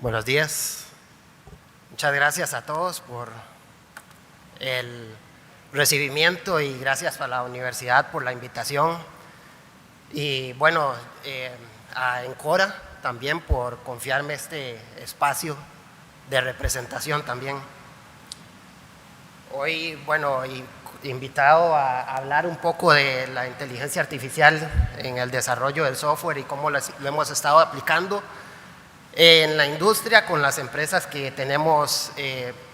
Buenos días. Muchas gracias a todos por el recibimiento y gracias a la universidad por la invitación. Y bueno, a Encora también por confiarme este espacio de representación también. Hoy, bueno, invitado a hablar un poco de la inteligencia artificial en el desarrollo del software y cómo lo hemos estado aplicando en la industria con las empresas que tenemos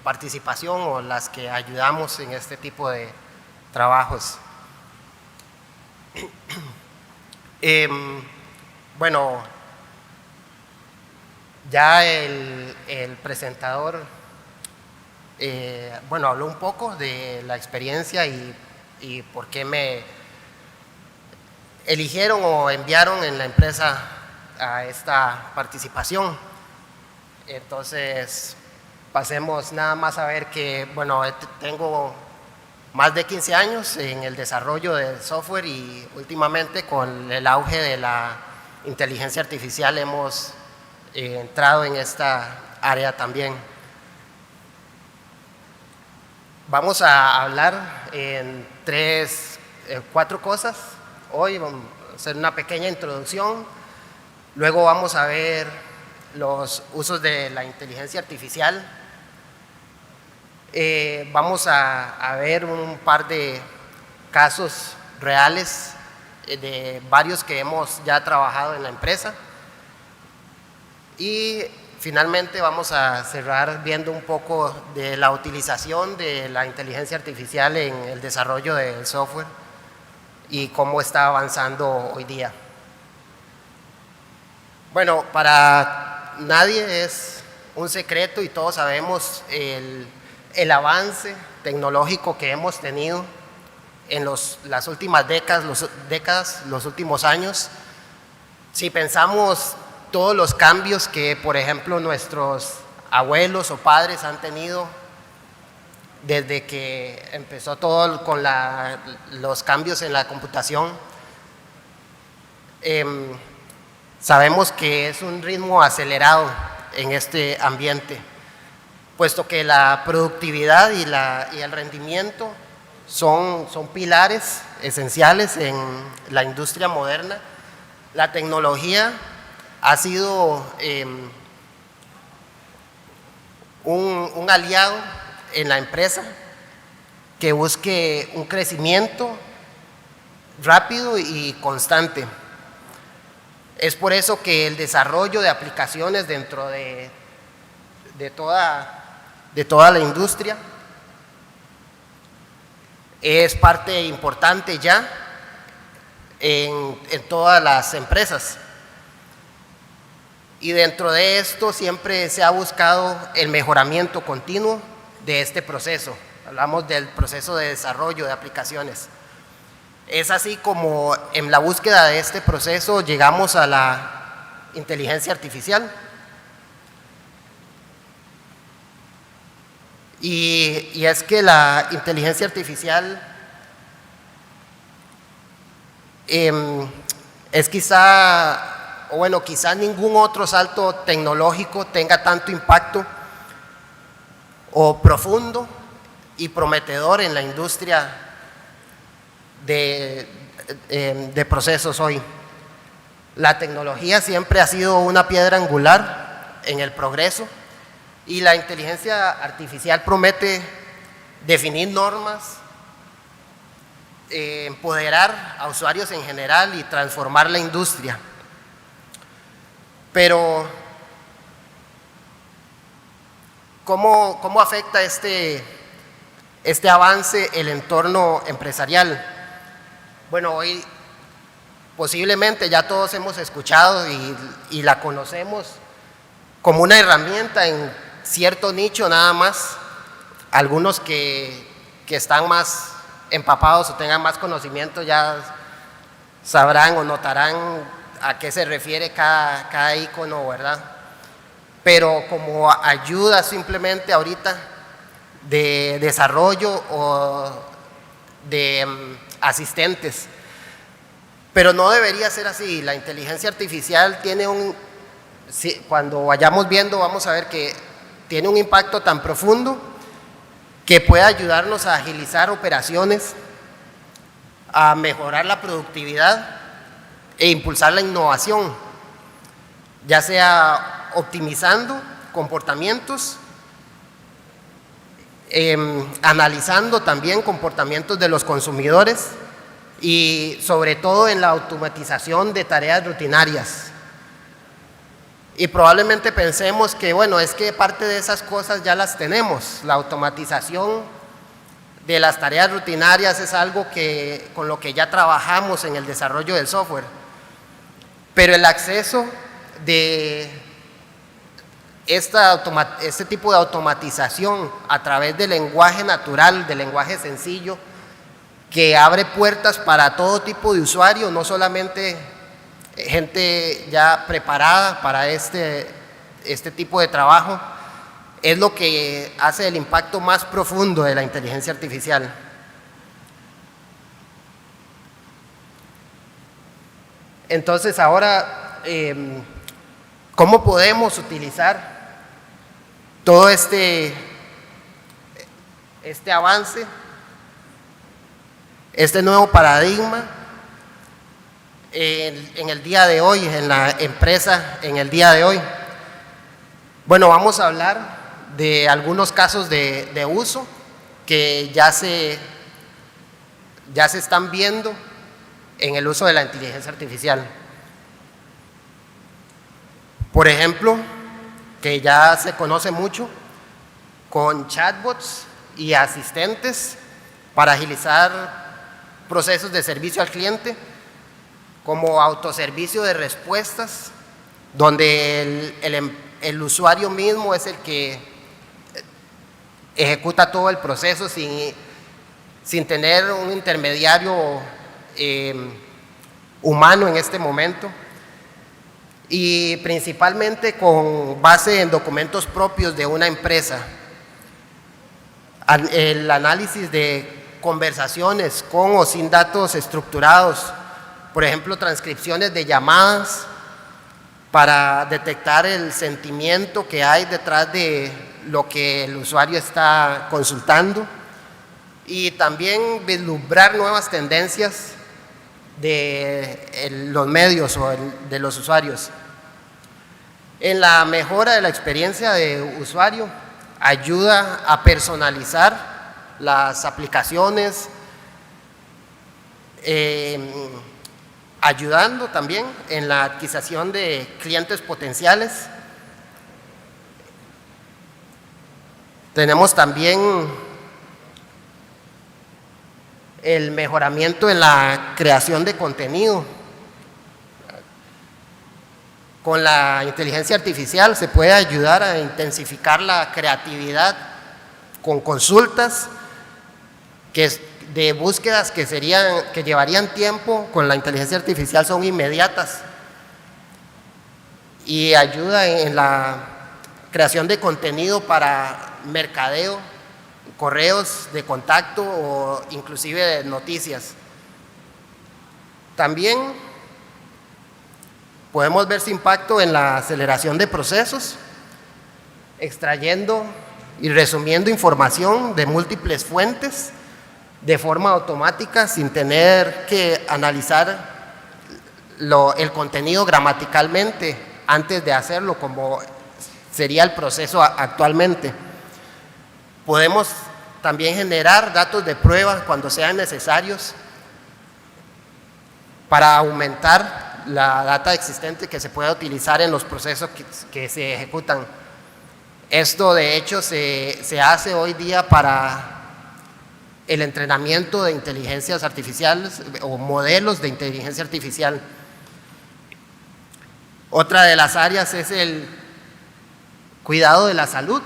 participación o las que ayudamos en este tipo de trabajos. Bueno, ya el presentador bueno, habló un poco de la experiencia y por qué me eligieron o enviaron en la empresa a esta participación. Entonces, pasemos nada más a ver que, bueno, tengo más de 15 años en el desarrollo del software y últimamente con el auge de la inteligencia artificial hemos entrado en esta área también. Vamos a hablar en cuatro cosas. Hoy vamos a hacer una pequeña introducción. Luego vamos a ver los usos de la inteligencia artificial. Vamos a ver un par de casos reales de varios que hemos ya trabajado en la empresa. Y finalmente vamos a cerrar viendo un poco de la utilización de la inteligencia artificial en el desarrollo del software y cómo está avanzando hoy día. Bueno, para nadie es un secreto y todos sabemos el avance tecnológico que hemos tenido en las últimas décadas, los últimos años. Si pensamos todos los cambios que, por ejemplo, nuestros abuelos o padres han tenido desde que empezó todo con los cambios en la computación, sabemos que es un ritmo acelerado en este ambiente, puesto que la productividad y el rendimiento son pilares esenciales en la industria moderna. La tecnología ha sido un aliado en la empresa que busque un crecimiento rápido y constante. Es por eso que el desarrollo de aplicaciones dentro de toda la industria es parte importante ya en todas las empresas. Y dentro de esto siempre se ha buscado el mejoramiento continuo de este proceso. Hablamos del proceso de desarrollo de aplicaciones. Es así como en la búsqueda de este proceso llegamos a la inteligencia artificial. Y es que la inteligencia artificial es quizá ningún otro salto tecnológico tenga tanto impacto o profundo y prometedor en la industria de procesos hoy. La tecnología siempre ha sido una piedra angular en el progreso y la inteligencia artificial promete definir normas, empoderar a usuarios en general y transformar la industria. Pero, ¿cómo afecta este avance el entorno empresarial? Bueno, hoy posiblemente ya todos hemos escuchado y la conocemos como una herramienta en cierto nicho nada más. Algunos que están más empapados o tengan más conocimiento ya sabrán o notarán a qué se refiere cada icono, ¿verdad? Pero como ayuda simplemente ahorita de desarrollo o de asistentes. Pero no debería ser así. La inteligencia artificial tiene cuando vayamos viendo, vamos a ver que tiene un impacto tan profundo que puede ayudarnos a agilizar operaciones, a mejorar la productividad e impulsar la innovación, ya sea optimizando comportamientos, analizando también comportamientos de los consumidores y sobre todo en la automatización de tareas rutinarias. Y probablemente pensemos que, bueno, es que parte de esas cosas ya las tenemos. La automatización de las tareas rutinarias es algo con lo que ya trabajamos en el desarrollo del software. Pero el acceso de este tipo de automatización a través del lenguaje natural, del lenguaje sencillo, que abre puertas para todo tipo de usuarios, no solamente gente ya preparada para este tipo de trabajo, es lo que hace el impacto más profundo de la inteligencia artificial. Entonces ahora, ¿cómo podemos utilizar todo este avance, este nuevo paradigma en el día de hoy, en la empresa en el día de hoy? Bueno, vamos a hablar de algunos casos de uso que ya se están viendo en el uso de la inteligencia artificial. Por ejemplo, que ya se conoce mucho, con chatbots y asistentes para agilizar procesos de servicio al cliente, como autoservicio de respuestas, donde el usuario mismo es el que ejecuta todo el proceso sin tener un intermediario humano en este momento, y principalmente con base en documentos propios de una empresa. El análisis de conversaciones con o sin datos estructurados, por ejemplo, transcripciones de llamadas para detectar el sentimiento que hay detrás de lo que el usuario está consultando, y también vislumbrar nuevas tendencias de los medios o de los usuarios. En la mejora de la experiencia de usuario, ayuda a personalizar las aplicaciones, ayudando también en la adquisición de clientes potenciales. Tenemos también el mejoramiento en la creación de contenido. Con la inteligencia artificial se puede ayudar a intensificar la creatividad con consultas de búsquedas que llevarían tiempo. Con la inteligencia artificial son inmediatas, y ayuda en la creación de contenido para mercadeo, correos de contacto o inclusive de noticias. También podemos ver su impacto en la aceleración de procesos, extrayendo y resumiendo información de múltiples fuentes de forma automática sin tener que analizar el contenido gramaticalmente antes de hacerlo, como sería el proceso actualmente. Podemos también generar datos de prueba cuando sean necesarios para aumentar la data existente que se pueda utilizar en los procesos que se ejecutan. Esto de hecho se hace hoy día para el entrenamiento de inteligencias artificiales o modelos de inteligencia artificial. Otra de las áreas es el cuidado de la salud.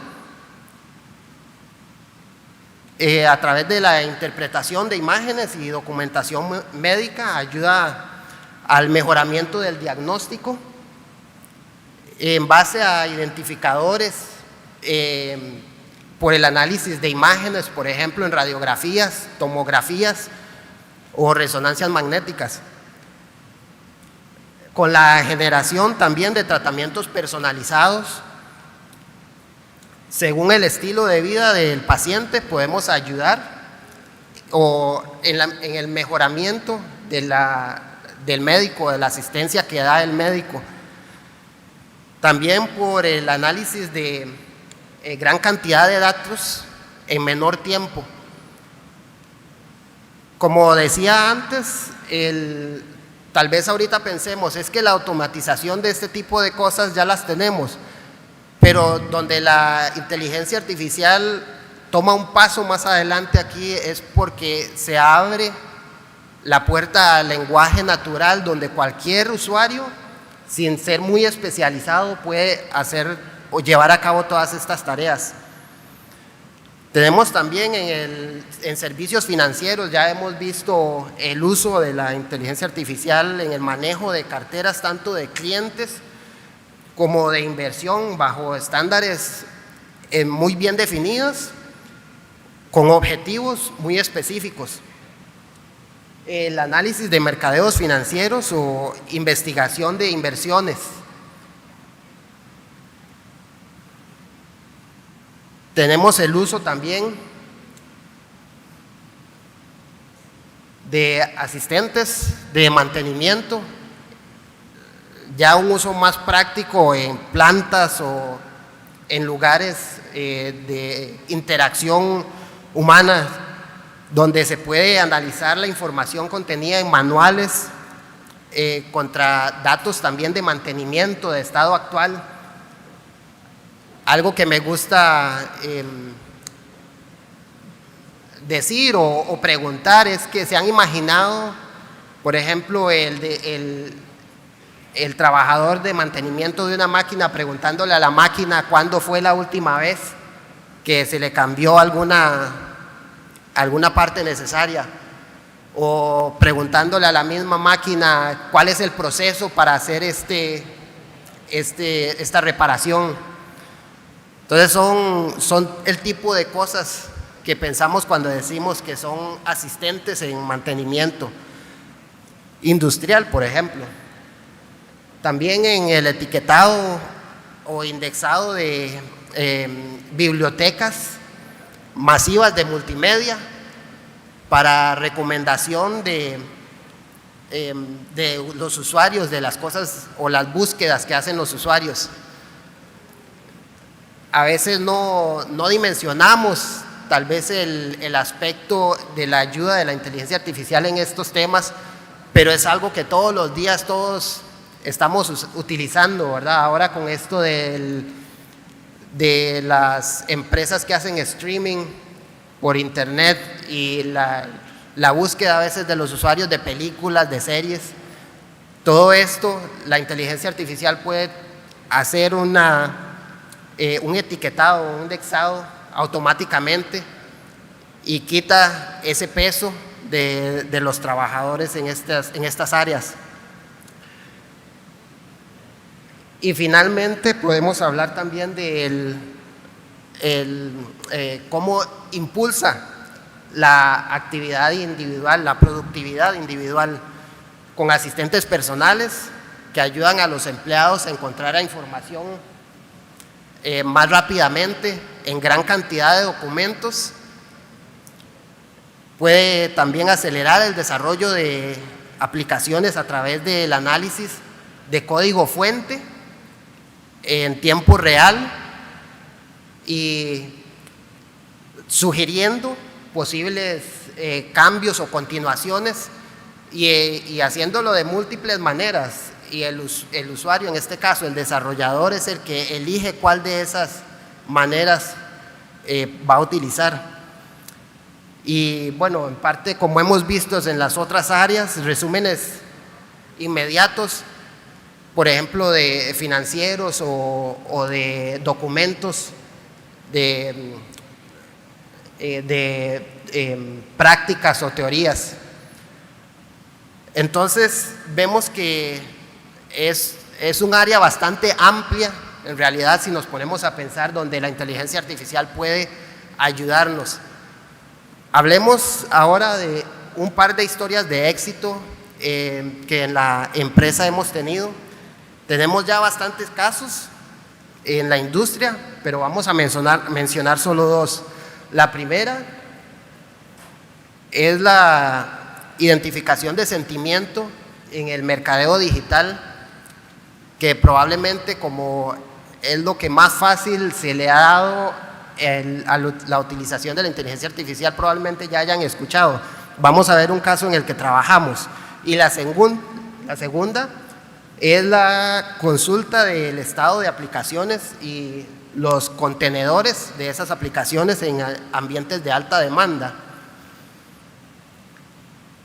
A través de la interpretación de imágenes y documentación médica, ayuda al mejoramiento del diagnóstico en base a identificadores por el análisis de imágenes, por ejemplo, en radiografías, tomografías o resonancias magnéticas. con la generación también de tratamientos personalizados. Según el estilo de vida del paciente podemos ayudar o en el mejoramiento del médico, de la asistencia que da el médico. También por el análisis de gran cantidad de datos en menor tiempo. Como decía antes, tal vez ahorita pensemos, es que la automatización de este tipo de cosas ya las tenemos, pero donde la inteligencia artificial toma un paso más adelante aquí es porque se abre la puerta al lenguaje natural, donde cualquier usuario, sin ser muy especializado, puede hacer o llevar a cabo todas estas tareas. Tenemos también en servicios financieros, ya hemos visto el uso de la inteligencia artificial en el manejo de carteras, tanto de clientes como de inversión, bajo estándares muy bien definidos, con objetivos muy específicos. El análisis de mercadeos financieros o investigación de inversiones. Tenemos el uso también de asistentes de mantenimiento, ya un uso más práctico en plantas o en lugares de interacción humana, donde se puede analizar la información contenida en manuales contra datos también de mantenimiento, de estado actual. Algo que me gusta decir o preguntar es que se han imaginado, por ejemplo, el trabajador de mantenimiento de una máquina preguntándole a la máquina cuándo fue la última vez que se le cambió alguna parte necesaria, o preguntándole a la misma máquina cuál es el proceso para hacer esta reparación. Entonces son el tipo de cosas que pensamos cuando decimos que son asistentes en mantenimiento industrial, por ejemplo. También en el etiquetado o indexado de bibliotecas masivas de multimedia para recomendación de los usuarios, de las cosas o las búsquedas que hacen los usuarios. A veces no dimensionamos tal vez el aspecto de la ayuda de la inteligencia artificial en estos temas, pero es algo que todos los días todos estamos utilizando, ¿verdad? Ahora con esto de las empresas que hacen streaming por internet y la búsqueda a veces de los usuarios de películas, de series, todo esto, la inteligencia artificial puede hacer un etiquetado, un indexado automáticamente y quita ese peso de los trabajadores en estas áreas. Y finalmente podemos hablar también de cómo impulsa la actividad individual, la productividad individual, con asistentes personales que ayudan a los empleados a encontrar la información más rápidamente en gran cantidad de documentos. Puede también acelerar el desarrollo de aplicaciones a través del análisis de código fuente en tiempo real y sugiriendo posibles cambios o continuaciones y haciéndolo de múltiples maneras, y el usuario, en este caso el desarrollador, es el que elige cuál de esas maneras va a utilizar. Y bueno, en parte, como hemos visto en las otras áreas, resúmenes inmediatos, por ejemplo, de financieros o de documentos de prácticas o teorías. Entonces vemos que es un área bastante amplia, en realidad, si nos ponemos a pensar, donde la inteligencia artificial puede ayudarnos. Hablemos ahora de un par de historias de éxito que en la empresa hemos tenido. Tenemos ya bastantes casos en la industria, pero vamos a mencionar solo dos. La primera es la identificación de sentimiento en el mercadeo digital, que probablemente, como es lo que más fácil se le ha dado a la utilización de la inteligencia artificial, probablemente ya hayan escuchado. Vamos a ver un caso en el que trabajamos. Y la segunda es la consulta del estado de aplicaciones y los contenedores de esas aplicaciones en ambientes de alta demanda.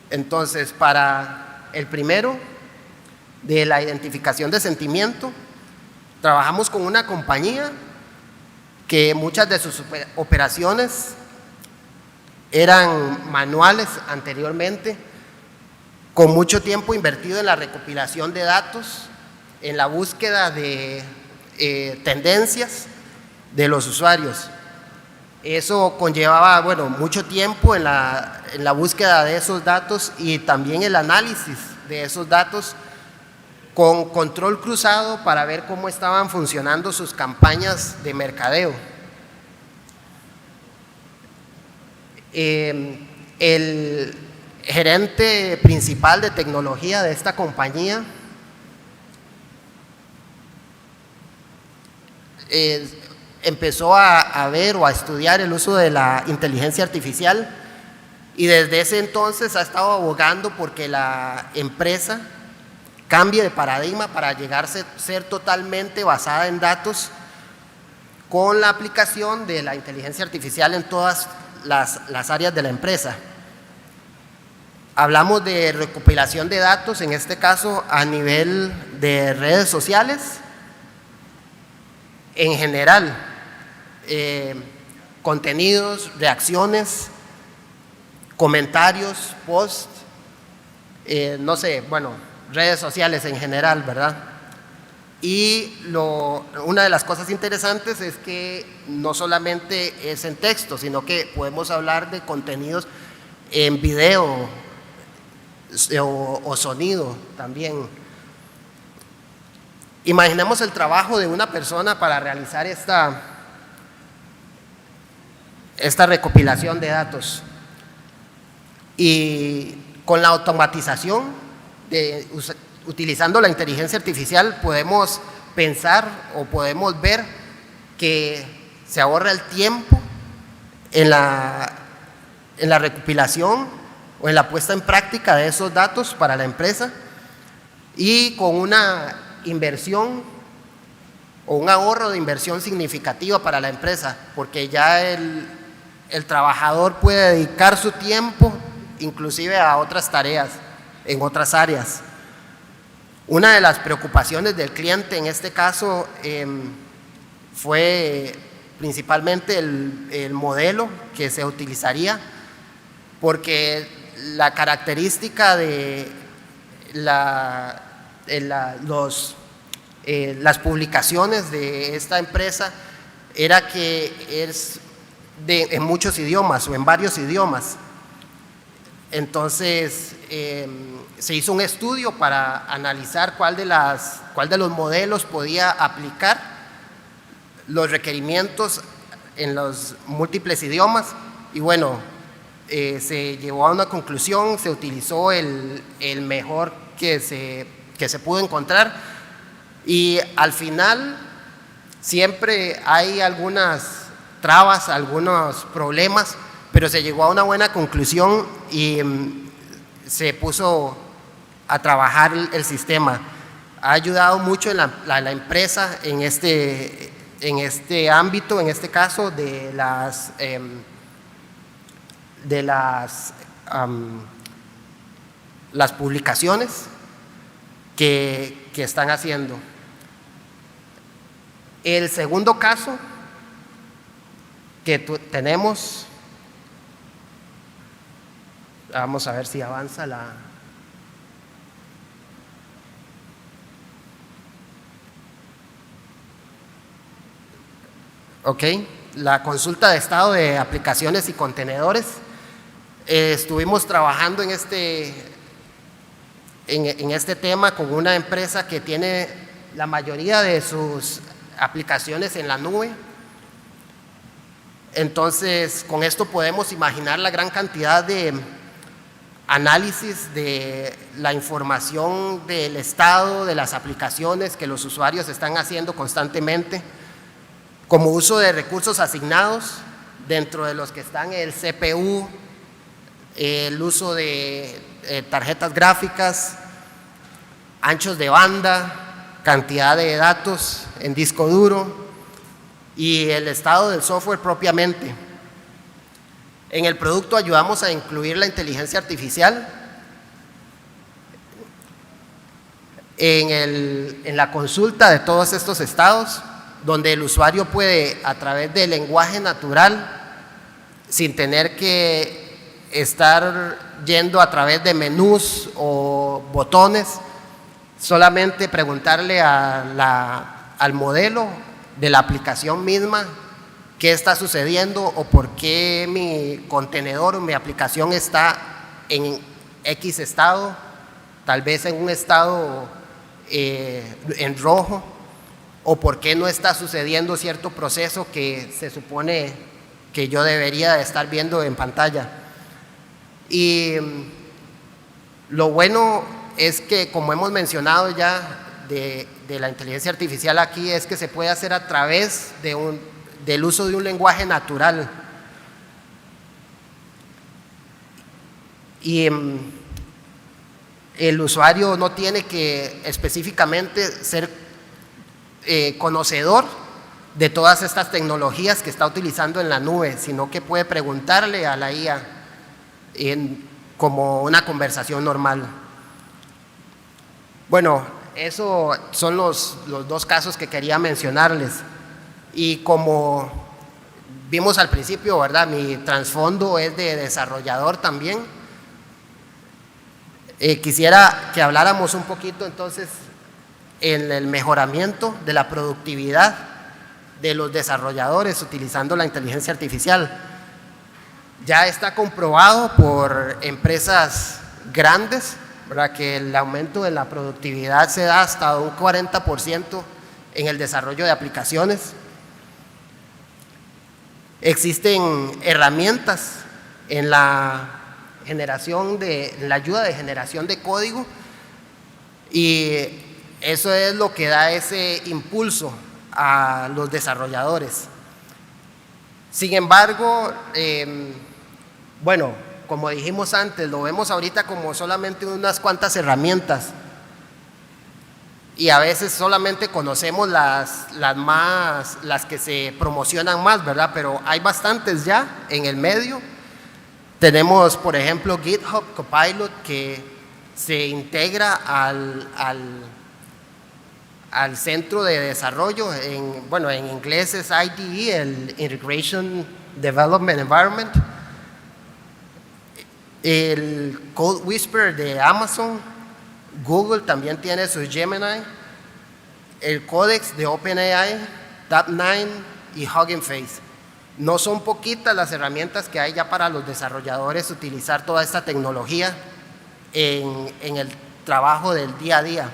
Entonces, para el primero, de la identificación de sentimiento, trabajamos con una compañía que muchas de sus operaciones eran manuales anteriormente, con mucho tiempo invertido en la recopilación de datos, en la búsqueda de tendencias de los usuarios. Eso conllevaba, mucho tiempo en la búsqueda de esos datos y también el análisis de esos datos, con control cruzado para ver cómo estaban funcionando sus campañas de mercadeo. El gerente principal de tecnología de esta compañía empezó a ver o a estudiar el uso de la inteligencia artificial, y desde ese entonces ha estado abogando porque la empresa cambie de paradigma para llegar a ser totalmente basada en datos, con la aplicación de la inteligencia artificial en todas las áreas de la empresa. Hablamos de recopilación de datos, en este caso a nivel de redes sociales en general, contenidos, reacciones, comentarios, posts, redes sociales en general, ¿verdad? Y una de las cosas interesantes es que no solamente es en texto, sino que podemos hablar de contenidos en video o sonido también. Imaginemos el trabajo de una persona para realizar esta recopilación de datos, y con la automatización utilizando la inteligencia artificial podemos pensar o podemos ver que se ahorra el tiempo en la recopilación o en la puesta en práctica de esos datos para la empresa, y con una inversión o un ahorro de inversión significativa para la empresa, porque ya el trabajador puede dedicar su tiempo inclusive a otras tareas en otras áreas. Una de las preocupaciones del cliente en este caso fue principalmente el modelo que se utilizaría, porque la característica de las publicaciones de esta empresa era que es en muchos idiomas o en varios idiomas. Entonces se hizo un estudio para analizar cuál de los modelos podía aplicar los requerimientos en los múltiples idiomas, y se llegó a una conclusión, se utilizó el mejor que se pudo encontrar, y al final siempre hay algunas trabas, algunos problemas, pero se llegó a una buena conclusión y se puso a trabajar el sistema. Ha ayudado mucho la empresa en este ámbito, en este caso de las publicaciones que están haciendo. El segundo caso que tenemos, vamos a ver si avanza la consulta de estado de aplicaciones y contenedores. Estuvimos trabajando en en este tema con una empresa que tiene la mayoría de sus aplicaciones en la nube. Entonces, con esto podemos imaginar la gran cantidad de análisis de la información del estado de las aplicaciones que los usuarios están haciendo constantemente, como uso de recursos asignados, dentro de los que están el CPU, el uso de tarjetas gráficas, anchos de banda, cantidad de datos en disco duro y el estado del software propiamente. En el producto ayudamos a incluir la inteligencia artificial en la consulta de todos estos estados, donde el usuario puede, a través del lenguaje natural, sin tener que estar yendo a través de menús o botones, solamente preguntarle al modelo de la aplicación misma qué está sucediendo o por qué mi contenedor o mi aplicación está en X estado, tal vez en un estado en rojo, o por qué no está sucediendo cierto proceso que se supone que yo debería estar viendo en pantalla. Y lo bueno es que, como hemos mencionado ya de la inteligencia artificial aquí, es que se puede hacer a través del uso de un lenguaje natural. Y el usuario no tiene que específicamente ser conocedor de todas estas tecnologías que está utilizando en la nube, sino que puede preguntarle a la IA como una conversación normal. Bueno, esos son los dos casos que quería mencionarles. Y como vimos al principio, ¿verdad? Mi trasfondo es de desarrollador también. Quisiera que habláramos un poquito entonces en el mejoramiento de la productividad de los desarrolladores utilizando la inteligencia artificial. Ya está comprobado por empresas grandes, ¿verdad?, que el aumento de la productividad se da hasta un 40% en el desarrollo de aplicaciones. Existen herramientas en la ayuda de generación de código, y eso es lo que da ese impulso a los desarrolladores. Sin embargo, bueno, como dijimos antes, lo vemos ahorita como solamente unas cuantas herramientas, y a veces solamente conocemos las que se promocionan más, ¿verdad? Pero hay bastantes ya en el medio. Tenemos, por ejemplo, GitHub Copilot, que se integra al centro de desarrollo, en inglés es IDE, el Integration Development Environment. El Code Whisperer de Amazon, Google también tiene su Gemini, el Codex de OpenAI, Tabnine y Hugging Face. No son poquitas las herramientas que hay ya para los desarrolladores utilizar toda esta tecnología en el trabajo del día a día.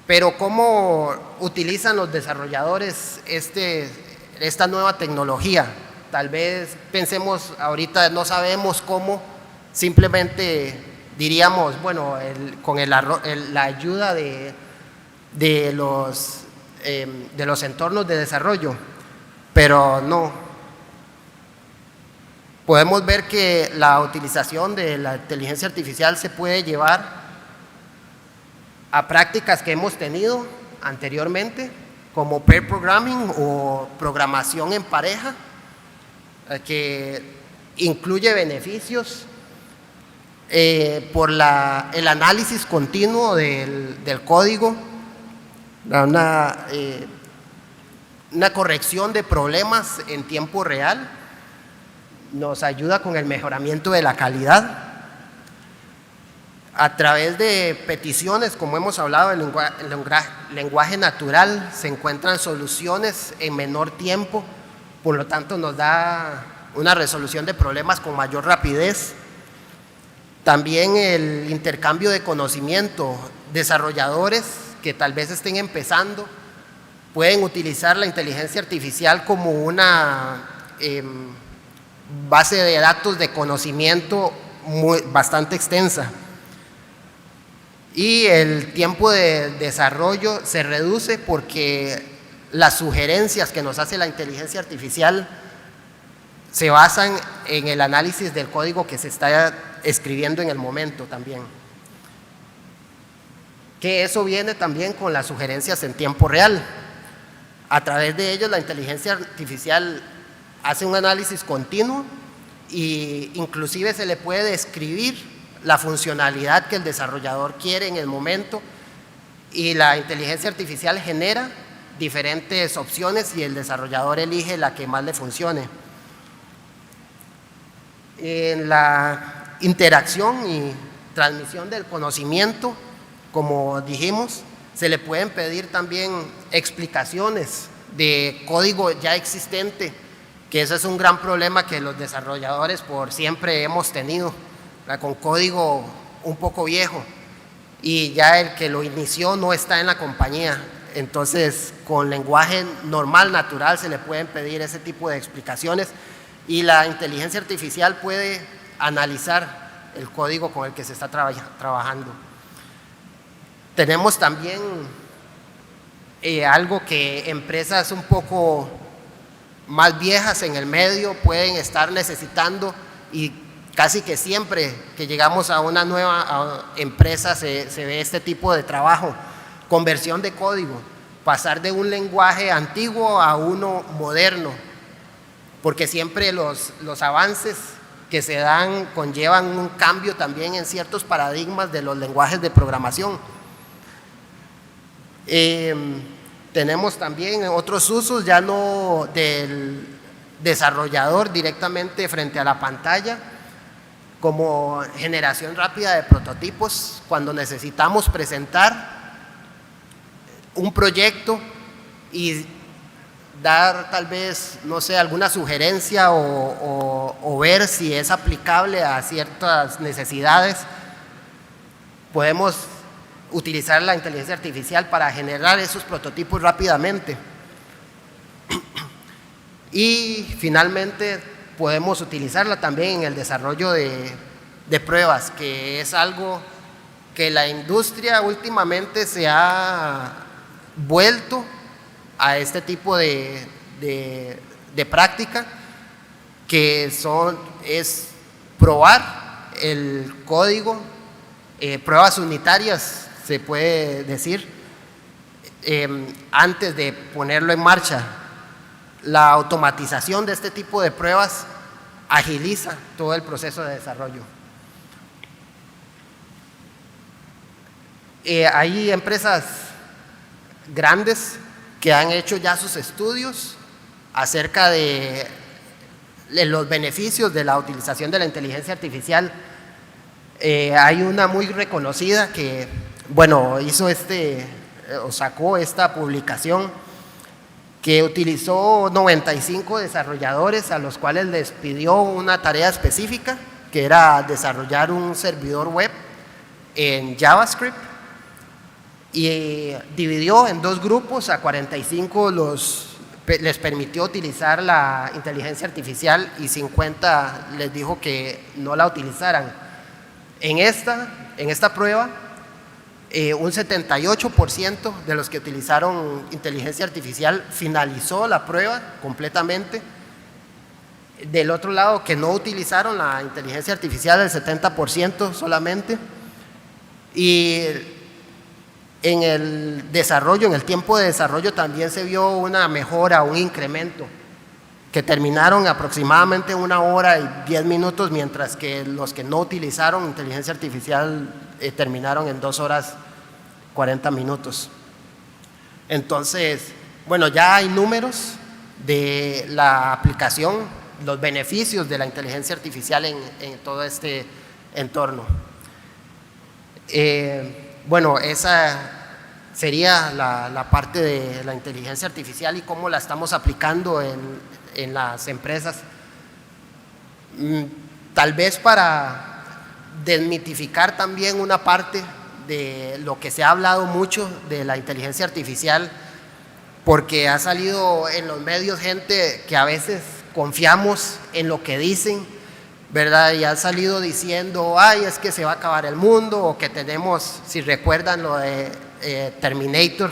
Pero ¿cómo utilizan los desarrolladores esta nueva tecnología? Tal vez pensemos ahorita, no sabemos cómo, simplemente diríamos, bueno, con la ayuda de los entornos de desarrollo, pero no. Podemos ver que la utilización de la inteligencia artificial se puede llevar a prácticas que hemos tenido anteriormente, como pair programming o programación en pareja, que incluye beneficios por el análisis continuo del código, una corrección de problemas en tiempo real, nos ayuda con el mejoramiento de la calidad. A través de peticiones, como hemos hablado, el lenguaje natural, se encuentran soluciones en menor tiempo, por lo tanto nos da una resolución de problemas con mayor rapidez. También el intercambio de conocimiento. Desarrolladores que tal vez estén empezando pueden utilizar la inteligencia artificial como una base de datos de conocimiento bastante extensa. Y el tiempo de desarrollo se reduce porque las sugerencias que nos hace la inteligencia artificial se basan en el análisis del código que se está escribiendo en el momento también. Que eso viene también con las sugerencias en tiempo real. A través de ellos la inteligencia artificial hace un análisis continuo e inclusive se le puede describir la funcionalidad que el desarrollador quiere en el momento, y la inteligencia artificial genera diferentes opciones y el desarrollador elige la que más le funcione. En la interacción y transmisión del conocimiento, como dijimos, se le pueden pedir también explicaciones de código ya existente, que ese es un gran problema que los desarrolladores por siempre hemos tenido, con código un poco viejo, y ya el que lo inició no está en la compañía. Entonces, con lenguaje normal, natural, se le pueden pedir ese tipo de explicaciones, y la inteligencia artificial puede analizar el código con el que se está trabajando. Tenemos también algo que empresas un poco más viejas en el medio pueden estar necesitando, y casi que siempre que llegamos a una nueva empresa se ve este tipo de trabajo: conversión de código, pasar de un lenguaje antiguo a uno moderno, porque siempre los avances que se dan conllevan un cambio también en ciertos paradigmas de los lenguajes de programación. Tenemos también otros usos, ya no del desarrollador directamente frente a la pantalla, como generación rápida de prototipos, cuando necesitamos presentar un proyecto y dar tal vez, no sé, alguna sugerencia o ver si es aplicable a ciertas necesidades. Podemos utilizar la inteligencia artificial para generar esos prototipos rápidamente. Y finalmente podemos utilizarla también en el desarrollo de pruebas, que es algo que la industria últimamente se ha vuelto a este tipo de práctica, que es probar el código, pruebas unitarias se puede decir, antes de ponerlo en marcha. La automatización de este tipo de pruebas agiliza todo el proceso de desarrollo. Hay empresas grandes que han hecho ya sus estudios acerca de los beneficios de la utilización de la inteligencia artificial. Hay una muy reconocida que, bueno, sacó esta publicación, que utilizó 95 desarrolladores a los cuales les pidió una tarea específica, que era desarrollar un servidor web en JavaScript, y dividió en dos grupos. A 45 les permitió utilizar la inteligencia artificial y 50 les dijo que no la utilizaran. En esta prueba, un 78% de los que utilizaron inteligencia artificial finalizó la prueba completamente. Del otro lado, que no utilizaron la inteligencia artificial, el 70% solamente. Y en el desarrollo, en el tiempo de desarrollo, también se vio una mejora, un incremento, que terminaron aproximadamente 1 hora y 10 minutos, mientras que los que no utilizaron inteligencia artificial terminaron en 2 horas 40 minutos. Entonces, bueno, ya hay números de la aplicación, los beneficios de la inteligencia artificial en todo este entorno. Bueno, esa sería la parte de la inteligencia artificial y cómo la estamos aplicando en las empresas. Tal vez para desmitificar también una parte de lo que se ha hablado mucho de la inteligencia artificial, porque ha salido en los medios gente que a veces confiamos en lo que dicen, ¿verdad? Y han salido diciendo, ay, es que se va a acabar el mundo, o que tenemos, si recuerdan lo de Terminator,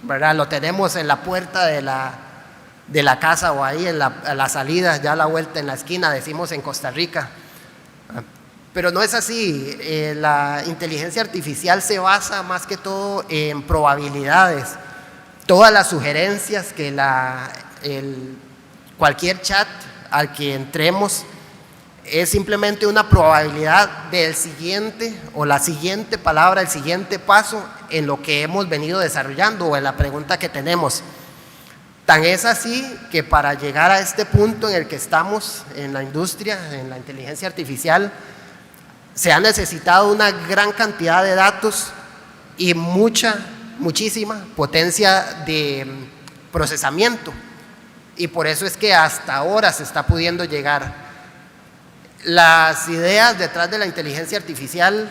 ¿verdad? Lo tenemos en la puerta de la casa, o ahí en la salida, ya a la vuelta en la esquina, decimos en Costa Rica. Pero no es así. La inteligencia artificial se basa más que todo en probabilidades. Todas las sugerencias que cualquier chat al que entremos es simplemente una probabilidad del siguiente o la siguiente palabra, el siguiente paso en lo que hemos venido desarrollando o en la pregunta que tenemos. Tan es así que para llegar a este punto en el que estamos en la industria, en la inteligencia artificial, se ha necesitado una gran cantidad de datos y muchísima potencia de procesamiento. Y por eso es que hasta ahora se está pudiendo llegar. Las ideas detrás de la inteligencia artificial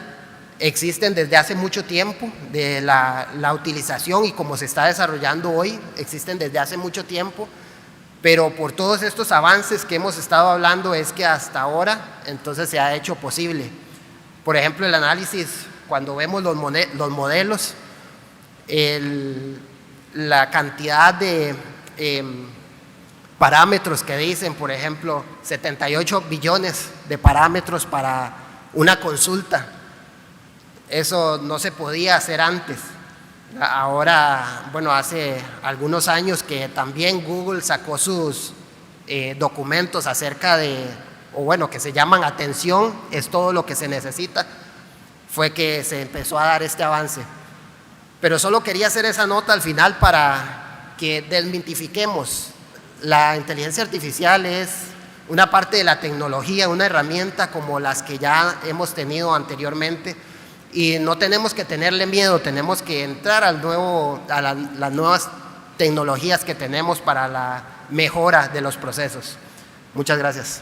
existen desde hace mucho tiempo, de la utilización y cómo se está desarrollando hoy, existen desde hace mucho tiempo, pero por todos estos avances que hemos estado hablando es que hasta ahora entonces se ha hecho posible. Por ejemplo, el análisis, cuando vemos los modelos, la cantidad de parámetros que dicen, por ejemplo, 78 billones de parámetros para una consulta. Eso no se podía hacer antes. Ahora, bueno, hace algunos años que también Google sacó sus documentos acerca de, o bueno, que se llaman atención, es todo lo que se necesita, fue que se empezó a dar este avance. Pero solo quería hacer esa nota al final para que desmitifiquemos. La inteligencia artificial es una parte de la tecnología, una herramienta como las que ya hemos tenido anteriormente, y no tenemos que tenerle miedo, tenemos que entrar a las nuevas tecnologías que tenemos para la mejora de los procesos. Muchas gracias.